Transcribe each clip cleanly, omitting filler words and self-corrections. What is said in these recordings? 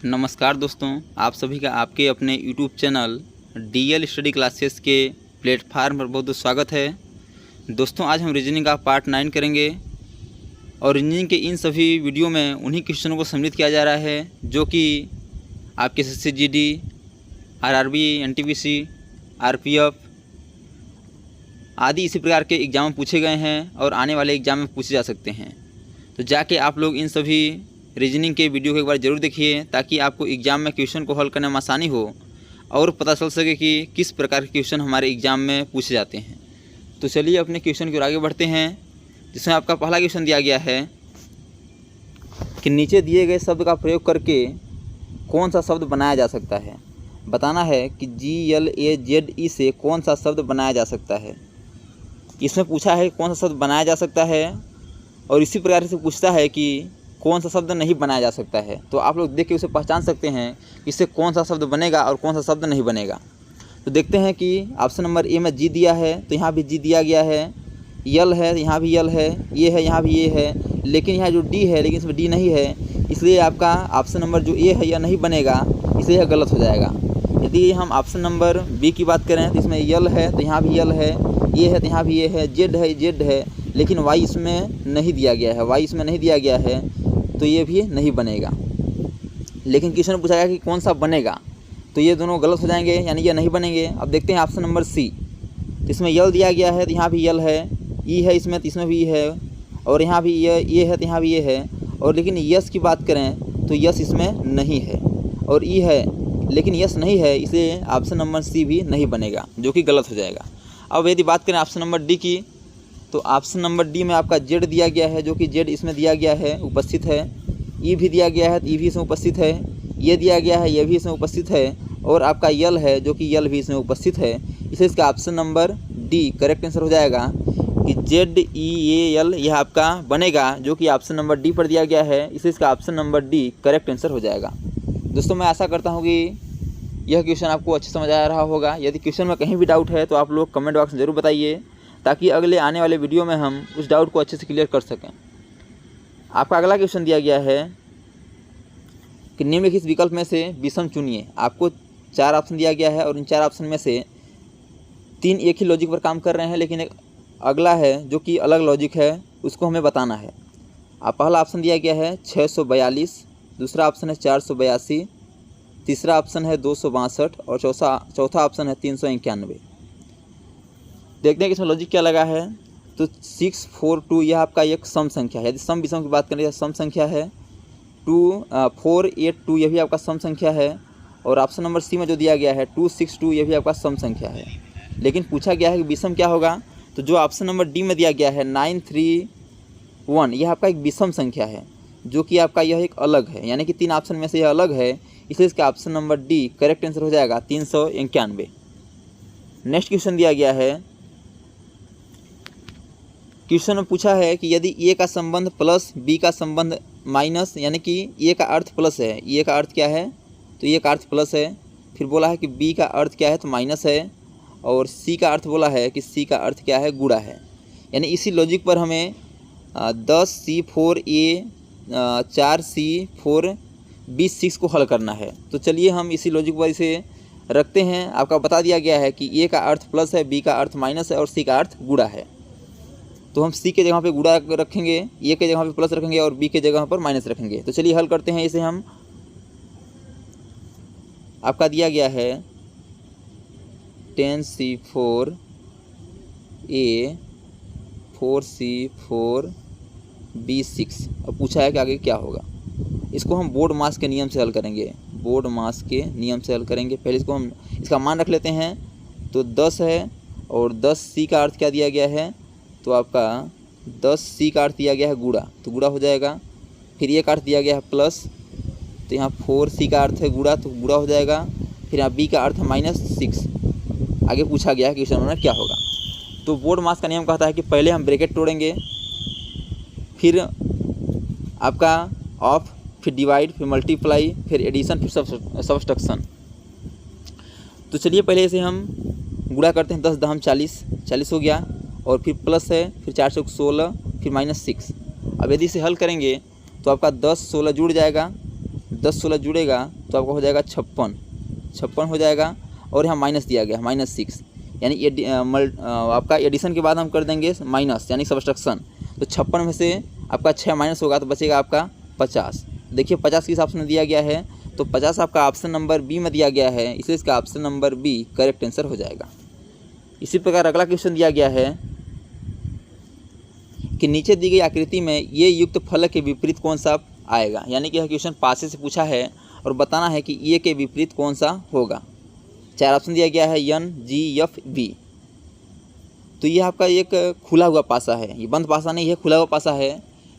नमस्कार दोस्तों, आप सभी का आपके अपने YouTube channel DL study classes के प्लेटफार्म पर बहुत बहुत स्वागत है। दोस्तों, आज हम रीजनिंग का पार्ट 9 करेंगे और रीजनिंग के इन सभी वीडियो में उन्हीं क्वेश्चनों को सम्मिलित किया जा रहा है जो कि आपके SSC GD, RRB, NTPC, RPF आदि इसी प्रकार के एग्ज़ाम में पूछे गए हैं और आने वाले एग्ज़ाम में पूछे जा सकते हैं। तो जाके आप लोग इन सभी रीजनिंग के वीडियो को एक बार ज़रूर देखिए ताकि आपको एग्ज़ाम में क्वेश्चन को हल करने में आसानी हो और पता चल सके कि किस प्रकार के क्वेश्चन हमारे एग्ज़ाम में पूछे जाते हैं। तो चलिए अपने क्वेश्चन की ओर आगे बढ़ते हैं, जिसमें आपका पहला क्वेश्चन दिया गया है कि नीचे दिए गए शब्द का प्रयोग करके कौन सा शब्द बनाया जा सकता है। बताना है कि GLAZE से कौन सा शब्द बनाया जा सकता है। इसमें पूछा है कौन सा शब्द बनाया जा सकता है और इसी प्रकार से पूछता है कि कौन सा शब्द नहीं बनाया जा सकता है। तो आप लोग देख के उसे पहचान सकते हैं कि इससे कौन सा शब्द बनेगा और कौन सा शब्द नहीं बनेगा। तो देखते हैं कि ऑप्शन नंबर ए में G दिया है तो यहाँ भी G दिया गया है, यल है यहाँ भी यल है, ये है यहाँ भी ये है, लेकिन यहाँ जो D है लेकिन इसमें D नहीं है, इसलिए आपका ऑप्शन नंबर जो ए है यह नहीं बनेगा, इसलिए यह गलत हो जाएगा। यदि हम ऑप्शन नंबर बी की बात करें तो इसमें यल है तो यहाँ भी यल है, ये है तो यहाँ भी ये है, जेड है जेड है, लेकिन वाई इसमें नहीं दिया गया है, वाई इसमें नहीं दिया गया है तो ये भी नहीं बनेगा। लेकिन क्वेश्चन पूछा गया कि कौन सा बनेगा, तो ये दोनों गलत हो जाएंगे, यानी ये नहीं बनेंगे। अब देखते हैं ऑप्शन नंबर सी, तो इसमें यल दिया गया है तो यहाँ भी यल है, ई है इसमें तो इसमें भी है, और यहाँ भी ये है तो यहाँ भी ये है, और लेकिन यस की बात करें तो यस इसमें नहीं है, और ई है लेकिन यस नहीं है, इसलिए ऑप्शन नंबर सी भी नहीं बनेगा, जो कि गलत हो जाएगा। अब यदि बात करें ऑप्शन नंबर डी की, तो ऑप्शन नंबर डी में आपका जेड दिया गया है, जो कि जेड इसमें दिया गया है, उपस्थित है। ई भी दिया गया है तो ई भी इसमें उपस्थित है, ये दिया गया है ये भी इसमें उपस्थित है, और आपका यल है जो कि यल भी इसमें उपस्थित है। इसलिए इसका option number D correct answer हो जाएगा कि ZEAL यह आपका बनेगा, जो कि ऑप्शन नंबर डी पर दिया गया है, इसलिए इसका option number D correct answer हो जाएगा। दोस्तों, मैं आशा करता हूँ कि यह क्वेश्चन आपको अच्छे समझ आ रहा होगा। यदि क्वेश्चन में कहीं भी डाउट है तो आप लोग कमेंट बॉक्स में ज़रूर बताइए ताकि अगले आने वाले वीडियो में हम उस डाउट को अच्छे से क्लियर कर सकें। आपका अगला क्वेश्चन दिया गया है कि निम्नलिखित विकल्प में से विषम चुनिए। आपको 4 ऑप्शन दिया गया है और इन 4 ऑप्शन में से 3 एक ही लॉजिक पर काम कर रहे हैं, लेकिन एक अगला है जो कि अलग लॉजिक है, उसको हमें बताना है। आप पहला ऑप्शन दिया गया है 642, दूसरा ऑप्शन है 482, तीसरा ऑप्शन है 262 और चौथा ऑप्शन है 391। देखते हैं कि इसमें लॉजिक क्या लगा है। तो 642 यह आपका एक सम संख्या है। यदि सम विषम की बात करें तो सम संख्या है। 482 यह भी आपका सम संख्या है, और ऑप्शन नंबर सी में जो दिया गया है 262 यह भी आपका सम संख्या है। लेकिन पूछा गया है कि विषम क्या होगा, तो जो ऑप्शन नंबर डी में दिया गया है 931 यह आपका एक विषम संख्या है, जो कि आपका यह एक अलग है, यानी कि 3 ऑप्शन में से यह अलग है, इसलिए इसका option number D correct answer हो जाएगा 391। नेक्स्ट क्वेश्चन दिया गया है, क्वेश्चन में पूछा है कि यदि ए का संबंध प्लस बी का संबंध माइनस, यानी कि ए का अर्थ प्लस है, ए का अर्थ क्या है तो ए का अर्थ प्लस है, फिर बोला है कि बी का अर्थ क्या है तो माइनस है, और सी का अर्थ बोला है कि सी का अर्थ क्या है गुणा है। यानी इसी लॉजिक पर हमें 10C4A 4C4B6 को हल करना है। तो चलिए हम इसी लॉजिक पर इसे रखते हैं। आपका बता दिया गया है कि ए का अर्थ प्लस है, बी का अर्थ माइनस है और सी का अर्थ गुणा है। तो हम सी के जगह पे गुणा रखेंगे, ए के जगह पे प्लस रखेंगे और बी के जगह पर माइनस रखेंगे। तो चलिए हल करते हैं इसे हम। आपका दिया गया है 10C4A 4C4B6। अब पूछा है कि आगे क्या होगा। इसको हम बोर्ड मास के नियम से हल करेंगे, बोर्ड मास के नियम से हल करेंगे। पहले इसको हम इसका मान रख लेते हैं। तो 10 है और 10C का अर्थ क्या दिया गया है, तो आपका 10C का अर्थ दिया गया है गुणा, तो गुणा हो जाएगा। फिर ये का अर्थ दिया गया है प्लस, तो यहाँ 4C का अर्थ है गुणा, तो गुणा हो जाएगा। फिर यहाँ B का अर्थ है -6। आगे पूछा गया है कि क्वेश्चन में क्या होगा। तो बोर्ड मास का नियम कहता है कि पहले हम ब्रैकेट तोड़ेंगे, फिर आपका ऑफ, फिर डिवाइड, फिर मल्टीप्लाई, फिर एडिशन, फिर सब्सट्रैक्शन। तो चलिए पहले इसे हम गुणा करते हैं। 10 दहम 40, 40 हो गया, और फिर प्लस है, फिर 4 से 16, फिर -6। अब यदि इसे हल करेंगे तो आपका 10 16 जुड़ जाएगा, 10 16 जुड़ेगा तो आपका हो जाएगा 56 हो जाएगा। और यहाँ माइनस दिया गया -6, यानी आपका एडिशन के बाद हम कर देंगे माइनस यानी सब्सट्रैक्शन। तो 56 में से आपका 6 माइनस होगा तो बचेगा आपका 50। देखिए 50 किस ऑप्शन में दिया गया है, तो 50 आपका ऑप्शन नंबर बी में दिया गया है, इसलिए इसका option number B correct answer हो जाएगा। इसी प्रकार अगला क्वेश्चन दिया गया है कि नीचे दी गई आकृति में ये युक्त फलक के विपरीत कौन सा आएगा। यानी कि यह क्वेश्चन पासे से पूछा है और बताना है कि ये के विपरीत कौन सा होगा। 4 ऑप्शन दिया गया है एन, जी, एफ, बी। तो ये आपका एक खुला हुआ पासा है, ये बंद पासा नहीं है, खुला हुआ पासा है।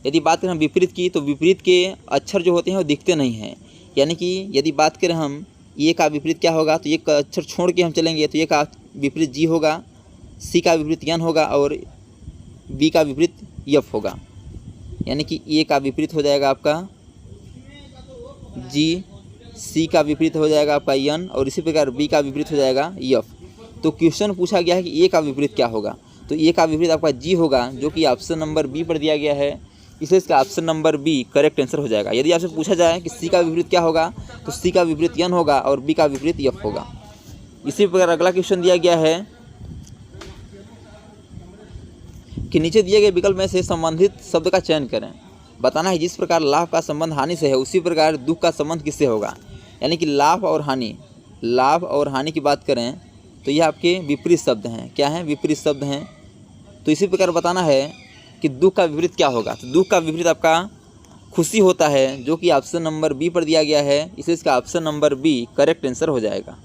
यदि बात करें हम विपरीत की, तो विपरीत के अक्षर जो होते हैं वो दिखते नहीं हैं। यानी कि यदि बात करें हम ये का विपरीत क्या होगा, तो एक अक्षर छोड़ के हम चलेंगे तो ये का विपरीत जी होगा, सी का विपरीत एन होगा और बी का विपरीत एफ होगा। यानी कि ए का विपरीत हो जाएगा आपका जी, सी का विपरीत हो जाएगा आपका एन और इसी प्रकार बी का विपरीत हो जाएगा एफ। तो क्वेश्चन पूछा गया है कि ए का विपरीत क्या होगा, तो ए का विपरीत आपका जी होगा, जो कि ऑप्शन नंबर बी पर दिया गया है, इसलिए इसका option number B correct answer हो जाएगा। यदि आपसे पूछा जाए कि सी का विपरीत क्या होगा, तो सी का विपरीत एन होगा और बी का विपरीत एफ होगा। इसी प्रकार अगला क्वेश्चन दिया गया है कि नीचे दिए गए विकल्प में से संबंधित शब्द का चयन करें। बताना है जिस प्रकार लाभ का संबंध हानि से है उसी प्रकार दुख का संबंध किससे होगा। यानी कि लाभ और हानि की बात करें तो यह आपके विपरीत शब्द हैं। क्या हैं? विपरीत शब्द हैं। तो इसी प्रकार बताना है कि दुख का विपरीत क्या होगा। तो दुख का विपरीत आपका खुशी होता है, जो कि ऑप्शन नंबर बी पर दिया गया है, इसलिए इसका option number B correct answer हो जाएगा।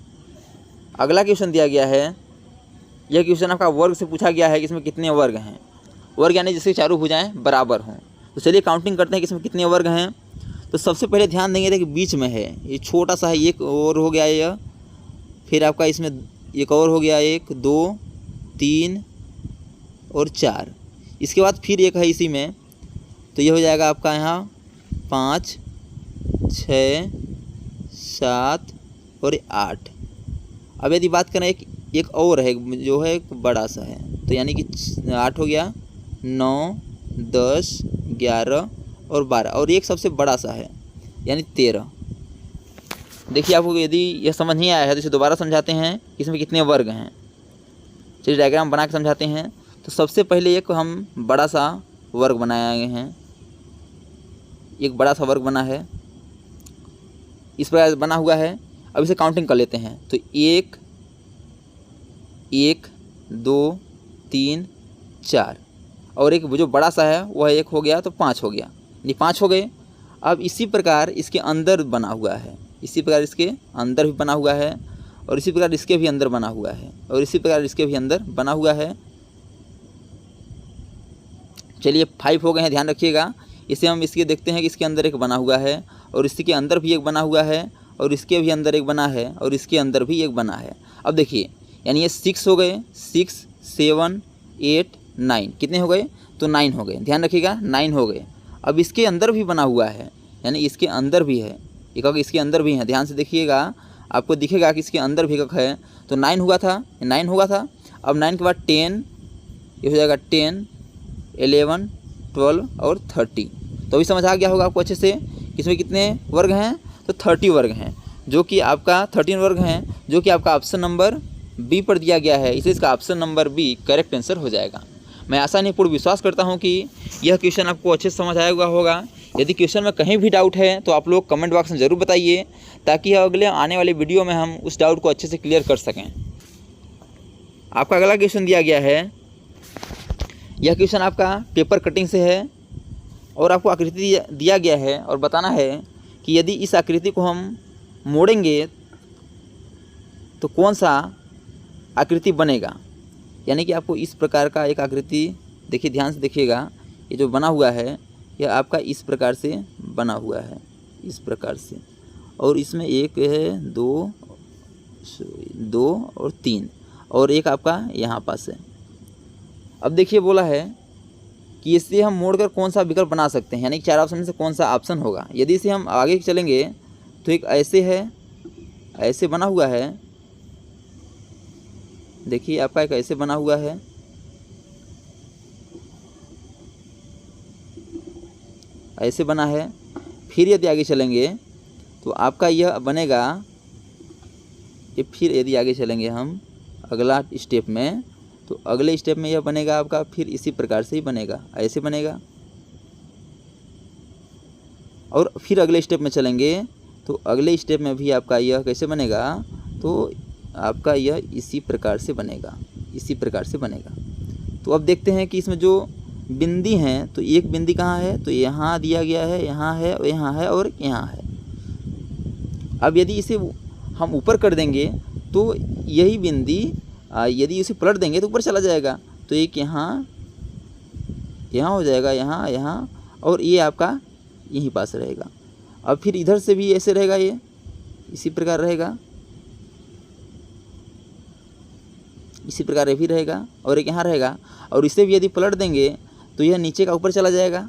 अगला क्वेश्चन दिया गया है, यह क्वेश्चन आपका वर्ग से पूछा गया है कि इसमें कितने वर्ग हैं। वर्ग यानी जिसकी चारों भुजाएं बराबर हों। तो चलिए काउंटिंग करते हैं कि इसमें कितने वर्ग हैं। तो सबसे पहले ध्यान देंगे कि बीच में है, ये छोटा सा है, एक और हो गया यह, फिर आपका इसमें एक और हो गया, 1 2 3 और 4। इसके बाद फिर एक है इसी में, तो ये हो जाएगा आपका यहाँ 5 6 7 और 8। अब यदि बात करें एक और है जो है एक बड़ा सा है, तो यानी कि 8 हो गया, 9 10 11 और 12 और एक सबसे बड़ा सा है यानी 13। देखिए आपको यदि यह समझ नहीं आया है तो इसे दोबारा समझाते हैं कि इसमें कितने वर्ग हैं। चलिए डायग्राम बना के समझाते हैं। तो सबसे पहले एक हम बड़ा सा वर्ग बनाए हैं, एक बड़ा सा वर्ग बना है, इस प्रकार बना हुआ है। अब इसे काउंटिंग कर लेते हैं। तो 1 1 2 3 4 और एक जो बड़ा सा है वह 1 हो गया, तो 5 हो गया, ये 5 हो गए। अब इसी प्रकार इसके अंदर बना हुआ है, इसी प्रकार इसके अंदर भी बना हुआ है और इसी प्रकार इसके भी अंदर बना हुआ है और इसी प्रकार इसके भी अंदर बना हुआ है। चलिए 5 हो गए हैं, ध्यान रखिएगा। इसे हम इसके देखते हैं कि इसके अंदर एक बना हुआ है और इसके अंदर भी एक बना हुआ है और इसके भी अंदर एक बना है और इसके अंदर भी एक बना है। अब देखिए यानी ये 6 हो गए, 6 7 8 9, कितने हो गए? तो 9 हो गए, ध्यान रखिएगा 9 हो गए। अब इसके अंदर भी बना हुआ है, यानी इसके अंदर भी है, एक अगर इसके अंदर भी है, ध्यान से देखिएगा आपको दिखेगा कि इसके अंदर भी एक है। तो 9 हुआ था, 9 हुआ था। अब 9 के बाद 10, ये हो जाएगा 10 11 12 और 30। तो अभी समझ आ गया होगा आपको अच्छे से कि इसमें कितने वर्ग हैं। तो 30 वर्ग हैं, जो कि आपका 13 वर्ग हैं, जो कि आपका ऑप्शन नंबर बी पर दिया गया है, इसलिए इसका option number B correct answer हो जाएगा। मैं आशा नहीं पूर्ण विश्वास करता हूं कि यह क्वेश्चन आपको अच्छे से समझ आया हुआ होगा। यदि क्वेश्चन में कहीं भी डाउट है तो आप लोग कमेंट बॉक्स में ज़रूर बताइए, ताकि अगले आने वाले वीडियो में हम उस डाउट को अच्छे से क्लियर कर सकें। आपका अगला क्वेश्चन दिया गया है, यह क्वेश्चन आपका पेपर कटिंग से है और आपको आकृति दिया गया है और बताना है कि यदि इस आकृति को हम मोड़ेंगे तो कौन सा आकृति बनेगा। यानी कि आपको इस प्रकार का एक आकृति, देखिए ध्यान से देखिएगा, ये जो बना हुआ है यह आपका इस प्रकार से बना हुआ है, इस प्रकार से, और इसमें एक है 2 और 3 और एक आपका यहाँ पास है। अब देखिए बोला है कि इसे हम मोड़कर कौन सा विकल्प बना सकते हैं, यानी कि 4 ऑप्शन में से कौन सा ऑप्शन होगा। यदि इसे हम आगे चलेंगे तो एक ऐसे है, ऐसे बना हुआ है, देखिए आपका एक ऐसे बना हुआ है, ऐसे बना है। फिर यदि आगे चलेंगे तो आपका यह बनेगा, ये फिर यदि आगे चलेंगे हम अगला स्टेप में, तो अगले स्टेप में यह बनेगा आपका फिर इसी प्रकार से ही बनेगा, ऐसे बनेगा। और फिर अगले स्टेप में चलेंगे तो अगले स्टेप में भी आपका यह कैसे बनेगा, तो आपका यह इसी प्रकार से बनेगा, इसी प्रकार से बनेगा। तो अब देखते हैं कि इसमें जो बिंदी हैं, तो एक बिंदी कहाँ है, तो यहाँ दिया गया है, यहाँ है और यहाँ है और यहाँ है। अब यदि इसे हम ऊपर कर देंगे तो यही बिंदी यदि इसे पलट देंगे तो ऊपर चला जाएगा, तो एक यहाँ यहाँ हो जाएगा, यहाँ यहाँ, और ये आपका यहीं पास रहेगा। अब फिर इधर से भी ऐसे रहेगा, ये इसी प्रकार रहेगा, इसी प्रकार ये भी रहेगा और एक यहाँ रहेगा। और इसे भी यदि पलट देंगे तो यह नीचे का ऊपर चला जाएगा,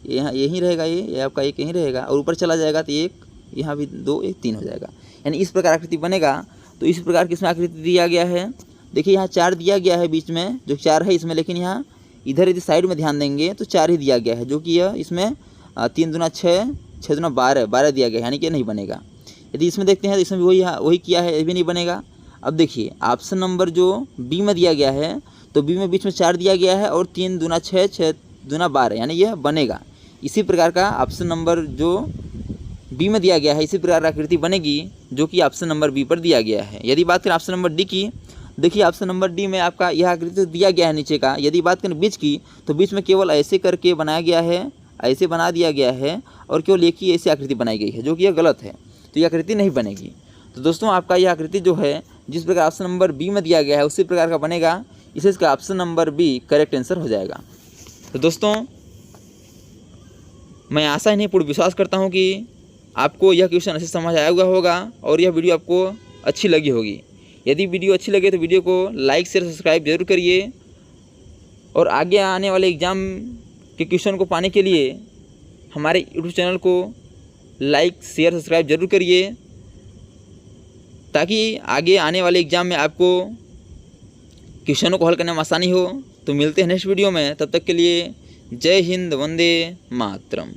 यहाँ यहीं रहेगा, ये आपका एक यहीं रहेगा और ऊपर चला जाएगा, तो एक यहाँ भी 2 1 3 हो जाएगा। यानी इस प्रकार आकृति बनेगा। तो इस प्रकार की इसमें आकृति दिया गया है। देखिए यहाँ 4 दिया गया है बीच में, जो 4 है इसमें, लेकिन यहाँ इधर यदि साइड में ध्यान देंगे तो 4 ही दिया गया है, जो कि यह इसमें 3 दूना 6, 6 दूना 12 दिया गया है, यानी कि नहीं बनेगा। यदि इसमें देखते हैं तो इसमें भी वही किया है, ये भी नहीं बनेगा। अब देखिए ऑप्शन नंबर जो बी में दिया गया है, तो बी में बीच में 4 दिया गया है और 3 दूना 6, 6 दूना 12, यानी यह बनेगा। इसी प्रकार का ऑप्शन नंबर जो बी में दिया गया है, इसी प्रकार आकृति बनेगी जो कि ऑप्शन नंबर बी पर दिया गया है। यदि बात करें ऑप्शन नंबर डी की, देखिए ऑप्शन नंबर डी में आपका यह आकृति दिया गया है नीचे का। यदि बात करें बीच की, तो बीच में केवल ऐसे करके बनाया गया है, ऐसे बना दिया गया है और केवल एक ही ऐसी आकृति बनाई गई है, जो कि यह गलत है, तो यह आकृति नहीं बनेगी। तो दोस्तों आपका यह आकृति जो है जिस प्रकार ऑप्शन नंबर बी में दिया गया है उसी प्रकार का बनेगा, इसे इसका option number B correct answer हो जाएगा। तो दोस्तों मैं आशा नहीं पूर्ण विश्वास करता हूँ कि आपको यह क्वेश्चन अच्छे समझ आया हुआ होगा और यह वीडियो आपको अच्छी लगी होगी। यदि वीडियो अच्छी लगे तो वीडियो को लाइक शेयर सब्सक्राइब जरूर करिए और आगे आने वाले एग्ज़ाम के क्वेश्चन को पाने के लिए हमारे यूट्यूब चैनल को लाइक शेयर सब्सक्राइब जरूर करिए, ताकि आगे आने वाले एग्ज़ाम में आपको क्वेश्चनों को हल करने में आसानी हो। तो मिलते हैं नेक्स्ट वीडियो में, तब तक के लिए जय हिंद, वंदे मातरम।